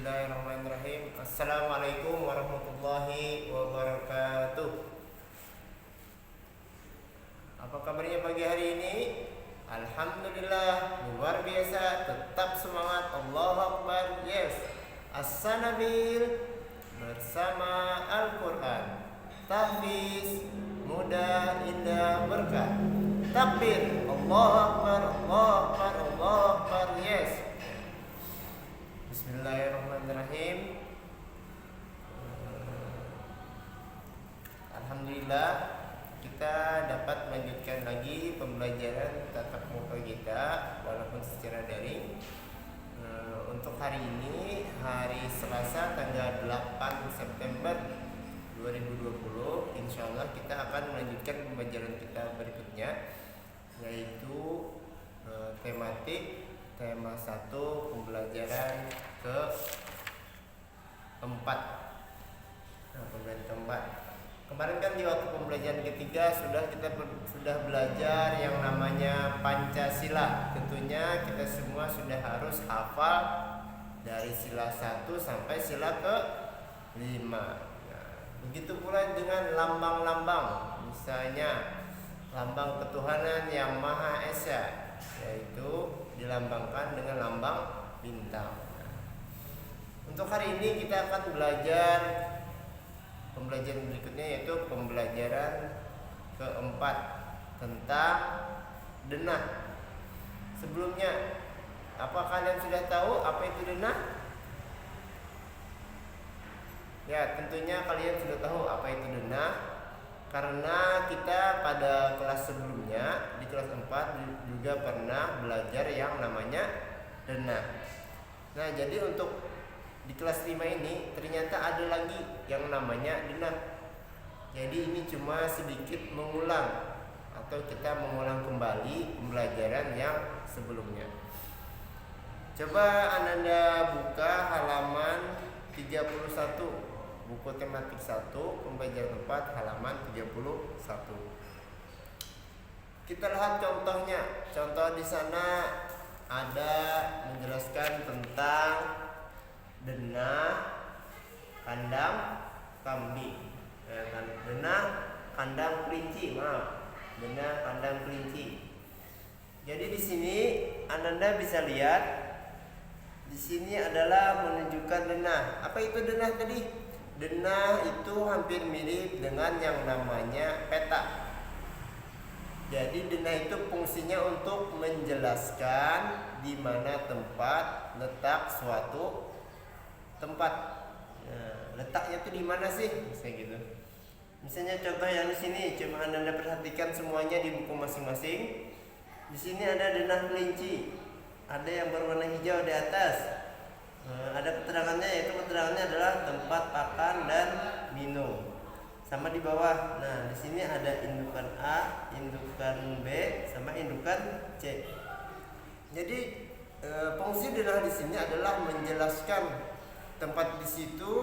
Bismillahirrahmanirrahim. Assalamualaikum warahmatullahi wabarakatuh. Apa kabarnya pagi hari ini? Alhamdulillah, luar biasa. Tetap semangat. Allahu Akbar. Yes. As-Sanabil bersama Al-Quran. Tahfiz mudah, indah, berkah. Takbir. Allahu Akbar. Allahu Akbar. Allahu Akbar. Yes. Bismillahirrahmanirrahim. Alhamdulillah kita dapat melanjutkan lagi pembelajaran tatap muka kita walaupun secara daring. Untuk hari ini, hari Selasa tanggal 8 September 2020, insya Allah kita akan melanjutkan pembelajaran kita berikutnya, yaitu tema 1 pembelajaran keempat. Pembelajaran keempat. Kemarin kan di waktu pembelajaran ketiga sudah belajar yang namanya Pancasila. Tentunya kita semua sudah harus hafal dari sila 1 sampai sila ke-5. Begitu pula dengan lambang-lambang, misalnya lambang ketuhanan yang Maha Esa, yaitu dilambangkan dengan lambang bintang. Untuk hari ini kita akan belajar pembelajaran berikutnya, yaitu pembelajaran keempat tentang denah. Sebelumnya, apa kalian sudah tahu apa itu denah? Ya, tentunya kalian sudah tahu apa itu denah, karena kita pada kelas sebelumnya di kelas 4 juga pernah belajar yang namanya denah. Nah, jadi untuk di kelas 5 ini ternyata ada lagi yang namanya denah. Jadi ini cuma sedikit mengulang atau kita mengulang kembali pembelajaran yang sebelumnya. Coba Anda buka halaman 31, buku tematik 1, pembelajaran 4, halaman 31. Kita lihat contohnya. Contoh di sana ada menjelaskan tentang denah kandang kambing. Denah kandang kelinci, denah kandang kelinci. Jadi di sini Anda bisa lihat, di sini adalah menunjukkan denah. Apa itu denah tadi? Denah itu hampir mirip dengan yang namanya peta. Jadi denah itu fungsinya untuk menjelaskan di mana tempat letak suatu tempat. Letaknya itu di mana sih? Misalnya gitu. Misalnya contoh yang di sini, coba Anda perhatikan semuanya di buku masing-masing. Di sini ada denah kelinci. Ada yang berwarna hijau di atas. Ada keterangannya, yaitu keterangannya adalah tempat pakan dan minum. Sama di bawah. Nah, di sini ada indukan A, indukan B, sama indukan C. Jadi fungsi denah di sini adalah menjelaskan tempat di situ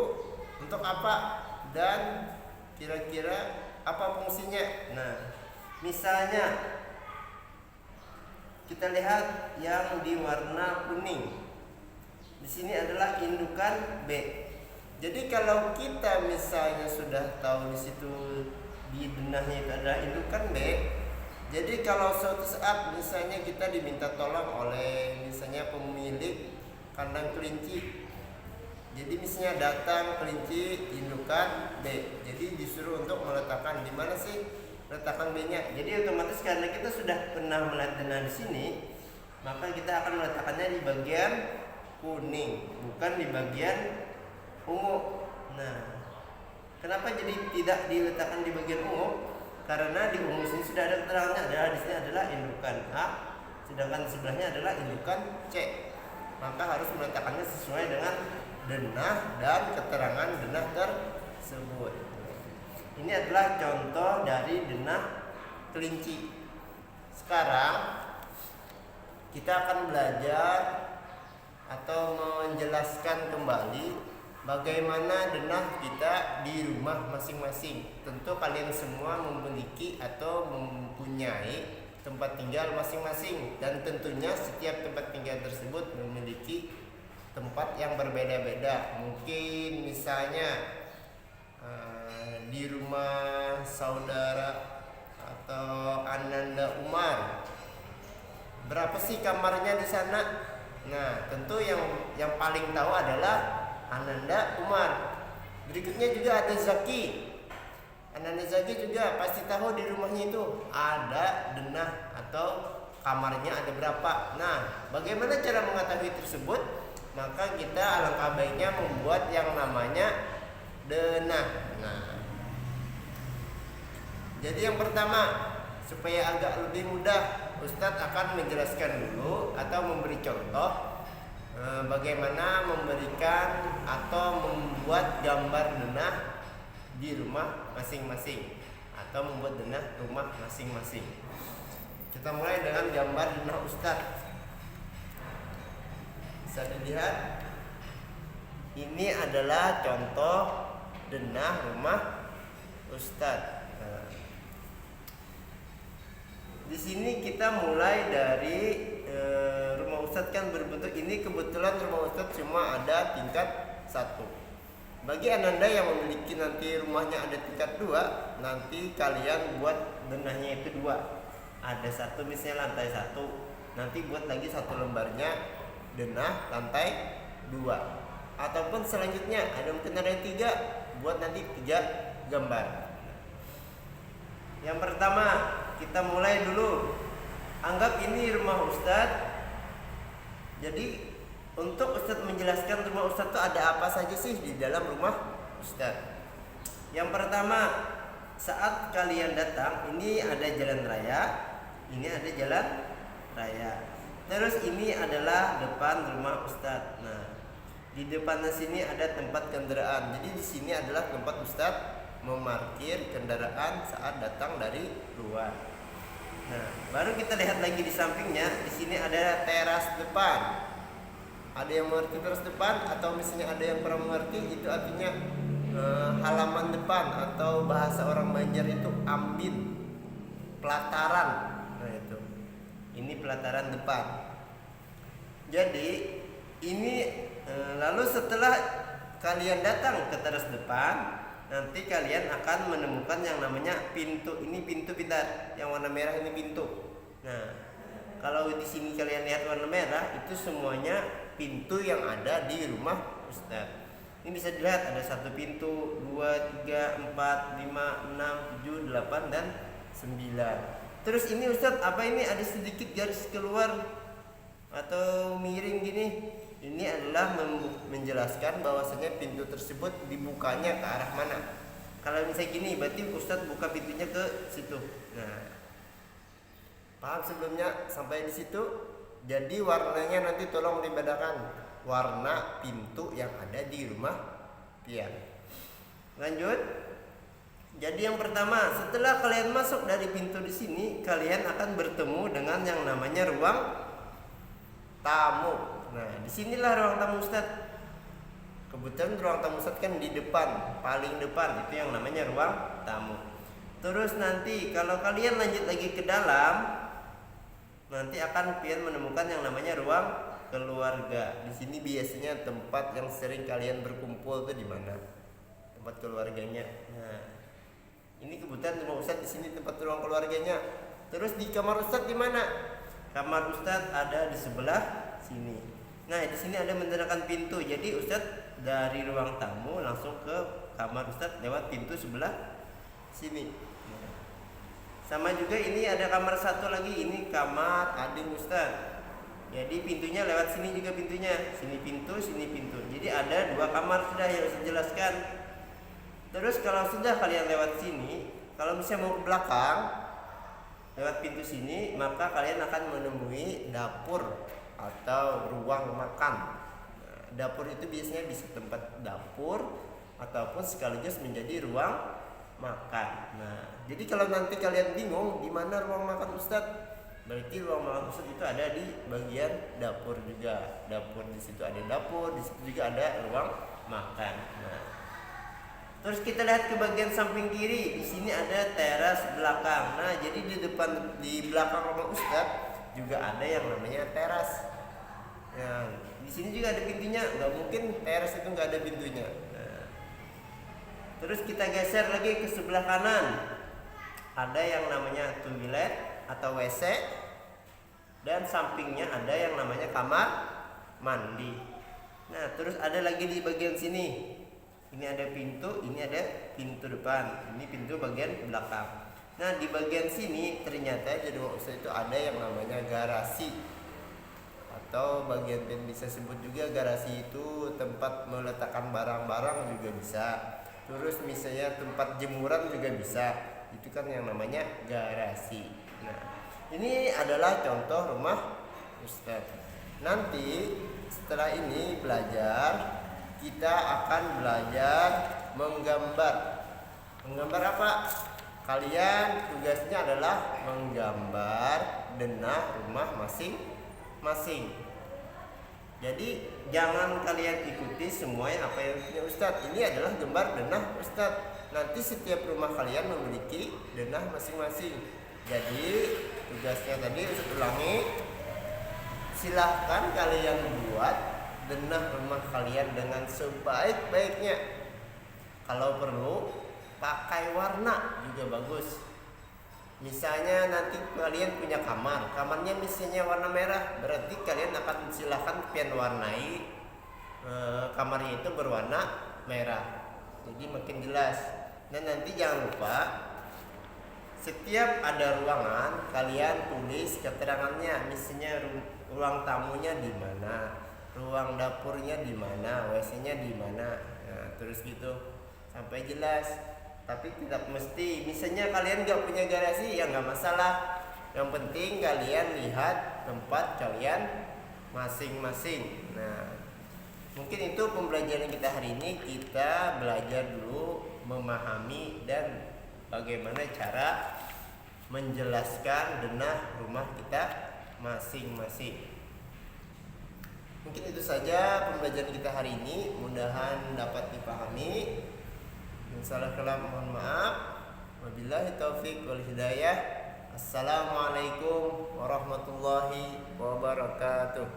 untuk apa dan kira-kira apa fungsinya. Nah, misalnya kita lihat yang di warna kuning. Di sini adalah indukan B. Jadi kalau kita misalnya sudah tahu di situ di denahnya itu adalah indukan B, jadi kalau suatu saat misalnya kita diminta tolong oleh misalnya pemilik kandang kelinci, jadi misalnya datang kelinci indukan B, jadi disuruh untuk meletakkan di mana sih letakkan B-nya. Jadi otomatis karena kita sudah pernah melihat denah di sini, maka kita akan meletakkannya di bagian kuning, bukan di bagian ungu. Nah, kenapa jadi tidak diletakkan di bagian ungu? Karena di ungu sini sudah ada keterangannya, adalah di sini adalah indukan A, sedangkan sebelahnya adalah indukan C. Maka harus meletakkannya sesuai dengan denah dan keterangan denah tersebut. Ini adalah contoh dari denah kelinci. Sekarang kita akan belajar atau menjelaskan kembali bagaimana denah kita di rumah masing-masing. Tentu kalian semua memiliki atau mempunyai tempat tinggal masing-masing, dan tentunya setiap tempat tinggal tersebut memiliki tempat yang berbeda-beda. Mungkin misalnya di rumah saudara atau Ananda Umar, berapa sih kamarnya di sana? Nah, tentu yang paling tahu adalah Ananda Umar. Berikutnya juga ada Zaki. Ananda Zaki juga pasti tahu di rumahnya itu ada denah atau kamarnya ada berapa. Nah, bagaimana cara mengetahui tersebut? Maka kita alangkah baiknya membuat yang namanya denah. Nah, jadi yang pertama, supaya agak lebih mudah, Ustadz akan menjelaskan dulu atau memberi contoh bagaimana memberikan atau membuat gambar denah di rumah masing-masing atau membuat denah rumah masing-masing. Kita mulai dengan gambar denah Ustadz. Bisa dilihat, ini adalah contoh denah rumah Ustadz. Di sini kita mulai dari rumah Ustadz kan berbentuk ini, kebetulan rumah Ustadz cuma ada tingkat 1. Bagi Ananda yang memiliki nanti rumahnya ada tingkat 2, nanti kalian buat denahnya itu 2. Ada 1 misalnya lantai 1, nanti buat lagi 1 lembarnya denah lantai 2. Ataupun selanjutnya ada mungkin ada 3, buat nanti 3 gambar. Yang pertama, kita mulai dulu. Anggap ini rumah Ustadz. Jadi untuk Ustadz menjelaskan rumah Ustadz itu ada apa saja sih di dalam rumah Ustadz. Yang pertama, saat kalian datang, ini ada jalan raya, ini ada jalan raya. Terus ini adalah depan rumah Ustadz. Nah, di depannya sini ada tempat kendaraan. Jadi di sini adalah tempat Ustadz memarkir kendaraan saat datang dari luar. Nah, baru kita lihat lagi di sampingnya, di sini ada teras depan. Ada yang mengerti teras depan atau misalnya ada yang kurang mengerti, itu artinya halaman depan atau bahasa orang Banjar itu ambin, pelataran. Nah itu, ini pelataran depan. Jadi ini lalu setelah kalian datang ke teras depan, nanti kalian akan menemukan yang namanya pintu. Ini pintu pintar, yang warna merah ini pintu. Nah, kalau di sini kalian lihat warna merah, itu semuanya pintu yang ada di rumah Ustadz. Ini bisa dilihat ada 1 pintu, 2, 3, 4, 5, 6, 7, 8 dan 9. Terus ini Ustadz apa ini ada sedikit garis keluar atau miring gini? Ini adalah menjelaskan bahwasanya pintu tersebut dibukanya ke arah mana. Kalau misalnya gini, berarti Ustadz buka pintunya ke situ. Nah, paham sebelumnya sampai di situ? Jadi warnanya nanti tolong dibedakan warna pintu yang ada di rumah pian. Lanjut. Jadi yang pertama, setelah kalian masuk dari pintu di sini, kalian akan bertemu dengan yang namanya ruang tamu. Nah, disinilah ruang tamu Ustadz. Kebetulan ruang tamu Ustadz kan di depan, paling depan, itu yang namanya ruang tamu. Terus nanti kalau kalian lanjut lagi ke dalam, nanti akan pian menemukan yang namanya ruang keluarga. Di sini biasanya tempat yang sering kalian berkumpul tuh di mana? Tempat keluarganya. Nah, ini kebetulan rumah Ustadz di sini tempat ruang keluarganya. Terus di kamar Ustadz di mana? Kamar Ustadz ada di sebelah sini. Nah, di sini ada menggunakan pintu. Jadi Ustadz dari ruang tamu langsung ke kamar Ustadz lewat pintu sebelah sini. Sama juga ini ada kamar 1 lagi, ini kamar adik Ustadz. Jadi pintunya lewat sini juga pintunya. Sini pintu, sini pintu. Jadi ada 2 kamar sudah yang saya jelaskan. Terus kalau sudah kalian lewat sini, kalau misalnya mau ke belakang lewat pintu sini, maka kalian akan menemui dapur atau ruang makan. Nah, dapur itu biasanya bisa tempat dapur ataupun sekaligus menjadi ruang makan. Nah, jadi kalau nanti kalian bingung di mana ruang makan Ustadz, berarti ruang makan Ustadz itu ada di bagian dapur juga. Dapur di situ ada dapur, di situ juga ada ruang makan. Nah, terus kita lihat ke bagian samping kiri, di sini ada teras belakang. Nah, jadi di belakang rumah Ustadz juga ada yang namanya teras. Nah, di sini juga ada pintunya, nggak mungkin teras itu nggak ada pintunya. Nah, terus kita geser lagi ke sebelah kanan, ada yang namanya toilet atau WC, dan sampingnya ada yang namanya kamar mandi. Nah, terus ada lagi di bagian sini. Ini ada pintu, ini ada pintu depan, ini pintu bagian belakang. Nah, di bagian sini ternyata di rumah Ustaz itu ada yang namanya garasi, atau bagian bisa sebut juga garasi itu tempat meletakkan barang-barang juga bisa. Terus misalnya tempat jemuran juga bisa. Itu kan yang namanya garasi. Nah, ini adalah contoh rumah Ustaz. Nanti setelah ini belajar, kita akan belajar menggambar. Menggambar apa? Kalian tugasnya adalah menggambar denah rumah masing-masing. Jadi jangan kalian ikuti semua apa yang punya Ustadz. Ini adalah gambar denah Ustadz. Nanti setiap rumah kalian memiliki denah masing-masing. Jadi tugasnya tadi Ustadz ulangi. Silahkan kalian buat denah rumah kalian dengan sebaik-baiknya. Kalau perlu pakai warna juga bagus. Misalnya nanti kalian punya kamar, kamarnya misalnya warna merah, berarti kalian akan silahkan pian warnai kamarnya itu berwarna merah. Jadi makin jelas. Dan nanti jangan lupa setiap ada ruangan kalian tulis keterangannya, misalnya ruang tamunya di mana, ruang dapurnya di mana, WC-nya di mana. Nah, terus gitu sampai jelas. Tapi tidak mesti, misalnya kalian gak punya garasi ya nggak masalah. Yang penting kalian lihat tempat kalian masing-masing. Nah, mungkin itu pembelajaran kita hari ini. Kita belajar dulu memahami dan bagaimana cara menjelaskan denah rumah kita masing-masing. Mungkin itu saja pembelajaran kita hari ini. Mudah-mudahan dapat dipahami. Salah kalam mohon maaf. Wabillahi taufik wal hidayah. Assalamualaikum warahmatullahi wabarakatuh.